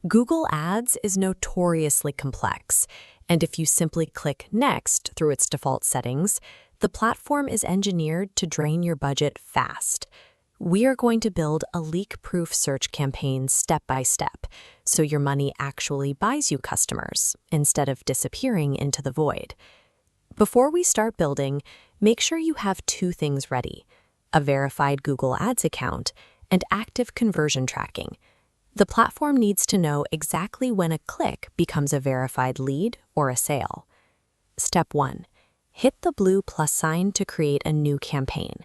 Google Ads is notoriously complex, and if you simply click Next through its default settings, the platform is engineered to drain your budget fast. We are going to build a leak-proof search campaign step by step, so your money actually buys you customers instead of disappearing into the void. Before we start building, make sure you have two things ready: a verified Google Ads account and active conversion tracking. The platform needs to know exactly when a click becomes a verified lead or a sale. Step 1. Hit the blue plus sign to create a new campaign.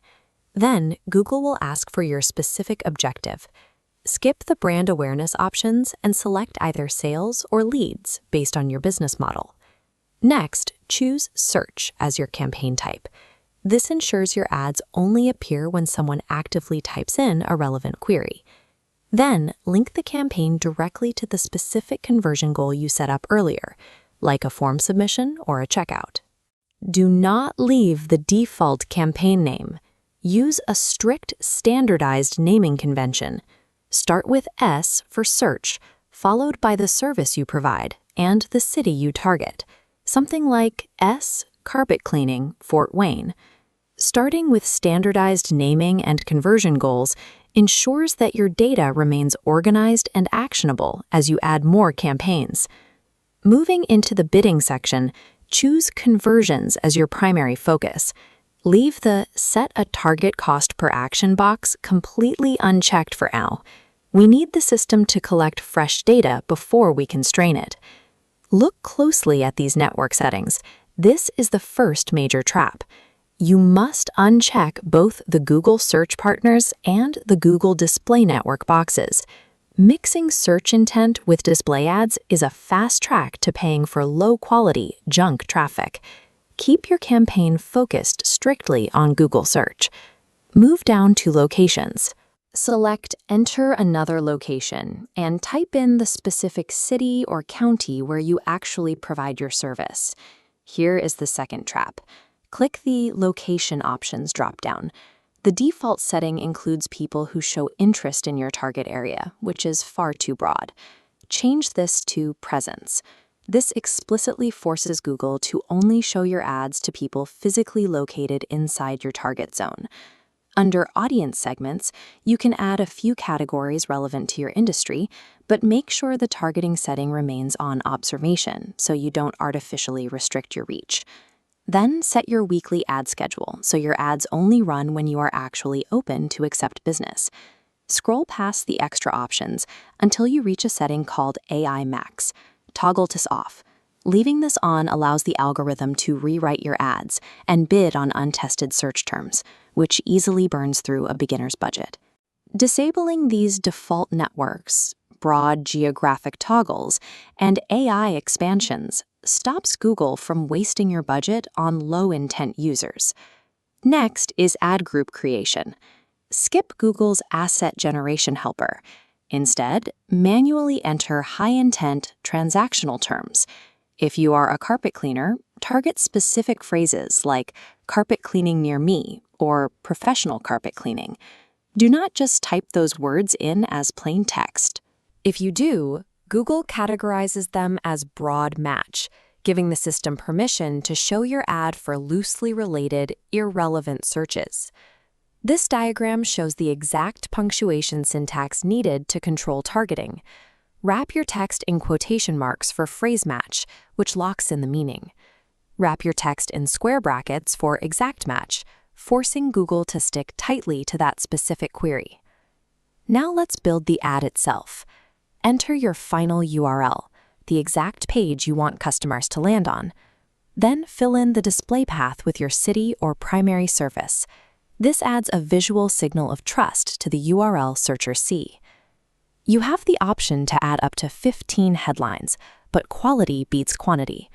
Then, Google will ask for your specific objective. Skip the brand awareness options and select either sales or leads based on your business model. Next, choose Search as your campaign type. This ensures your ads only appear when someone actively types in a relevant query. Then, link the campaign directly to the specific conversion goal you set up earlier, like a form submission or a checkout. Do not leave the default campaign name. Use a strict, standardized naming convention. Start with S for search, followed by the service you provide and the city you target. Something like S Carpet Cleaning, Fort Wayne. Starting with standardized naming and conversion goals ensures that your data remains organized and actionable as you add more campaigns. Moving into the bidding section, choose conversions as your primary focus. Leave the Set a Target Cost per Action box completely unchecked for now. We need the system to collect fresh data before we constrain it. Look closely at these network settings. This is the first major trap. You must uncheck both the Google Search Partners and the Google Display Network boxes. Mixing search intent with display ads is a fast track to paying for low-quality junk traffic. Keep your campaign focused strictly on Google Search. Move down to Locations. Select Enter Another Location and type in the specific city or county where you actually provide your service. Here is the second trap. Click the Location Options dropdown. The default setting includes people who show interest in your target area, which is far too broad. Change this to Presence. This explicitly forces Google to only show your ads to people physically located inside your target zone. Under Audience Segments, you can add a few categories relevant to your industry, but make sure the targeting setting remains on Observation so you don't artificially restrict your reach. Then set your weekly ad schedule so your ads only run when you are actually open to accept business. Scroll past the extra options until you reach a setting called AI Max. Toggle this off. Leaving this on allows the algorithm to rewrite your ads and bid on untested search terms, which easily burns through a beginner's budget. Disabling these default networks, broad geographic toggles, and AI expansions stops Google from wasting your budget on low-intent users. Next is ad group creation. Skip Google's asset generation helper. Instead, manually enter high-intent transactional terms. If you are a carpet cleaner, target specific phrases like carpet cleaning near me or professional carpet cleaning. Do not just type those words in as plain text. If you do, Google categorizes them as broad match, giving the system permission to show your ad for loosely related, irrelevant searches. This diagram shows the exact punctuation syntax needed to control targeting. Wrap your text in quotation marks for phrase match, which locks in the meaning. Wrap your text in square brackets for exact match, forcing Google to stick tightly to that specific query. Now let's build the ad itself. Enter your final URL, the exact page you want customers to land on. Then fill in the display path with your city or primary service. This adds a visual signal of trust to the URL searchers see. You have the option to add up to 15 headlines, but quality beats quantity.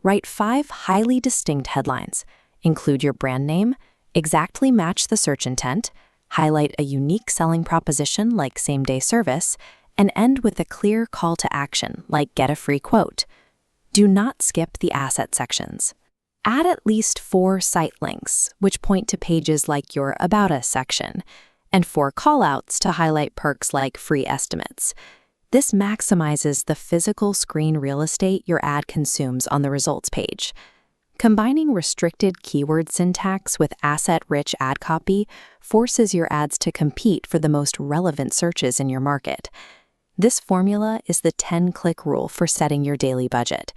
Write 5 highly distinct headlines. Include your brand name, exactly match the search intent, highlight a unique selling proposition like same-day service, and end with a clear call to action like get a free quote. Do not skip the asset sections. Add at least 4 site links, which point to pages like your About Us section, and 4 callouts to highlight perks like free estimates. This maximizes the physical screen real estate your ad consumes on the results page. Combining restricted keyword syntax with asset-rich ad copy forces your ads to compete for the most relevant searches in your market. This formula is the 10-click rule for setting your daily budget.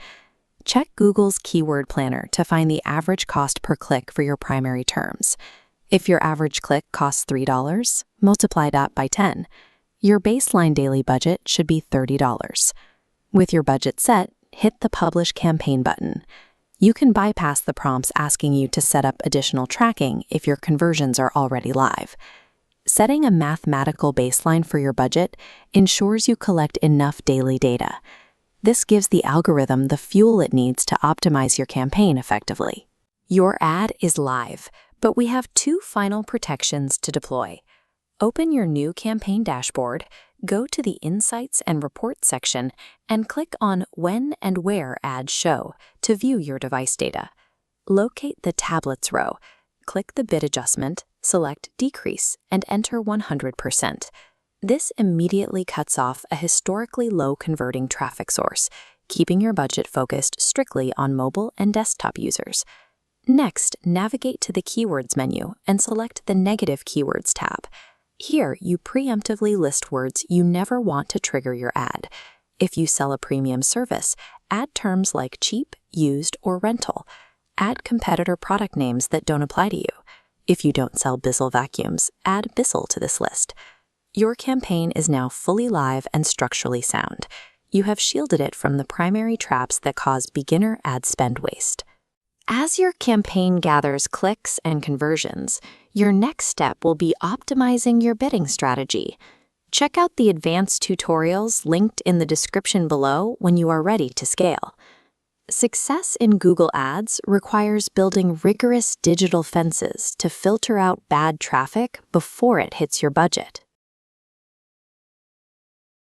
Check Google's Keyword Planner to find the average cost per click for your primary terms. If your average click costs $3, multiply that by 10. Your baseline daily budget should be $30. With your budget set, hit the Publish Campaign button. You can bypass the prompts asking you to set up additional tracking if your conversions are already live. Setting a mathematical baseline for your budget ensures you collect enough daily data. This gives the algorithm the fuel it needs to optimize your campaign effectively. Your ad is live, but we have 2 final protections to deploy. Open your new campaign dashboard, go to the Insights and Reports section, and click on When and Where Ads Show to view your device data. Locate the Tablets row, click the bid adjustment, select Decrease, and enter 100%. This immediately cuts off a historically low converting traffic source, keeping your budget focused strictly on mobile and desktop users. Next, navigate to the Keywords menu and select the Negative Keywords tab. Here, you preemptively list words you never want to trigger your ad. If you sell a premium service, add terms like cheap, used, or rental. Add competitor product names that don't apply to you. If you don't sell Bissell vacuums, add Bissell to this list. Your campaign is now fully live and structurally sound. You have shielded it from the primary traps that cause beginner ad spend waste. As your campaign gathers clicks and conversions, your next step will be optimizing your bidding strategy. Check out the advanced tutorials linked in the description below when you are ready to scale. Success in Google Ads requires building rigorous digital fences to filter out bad traffic before it hits your budget.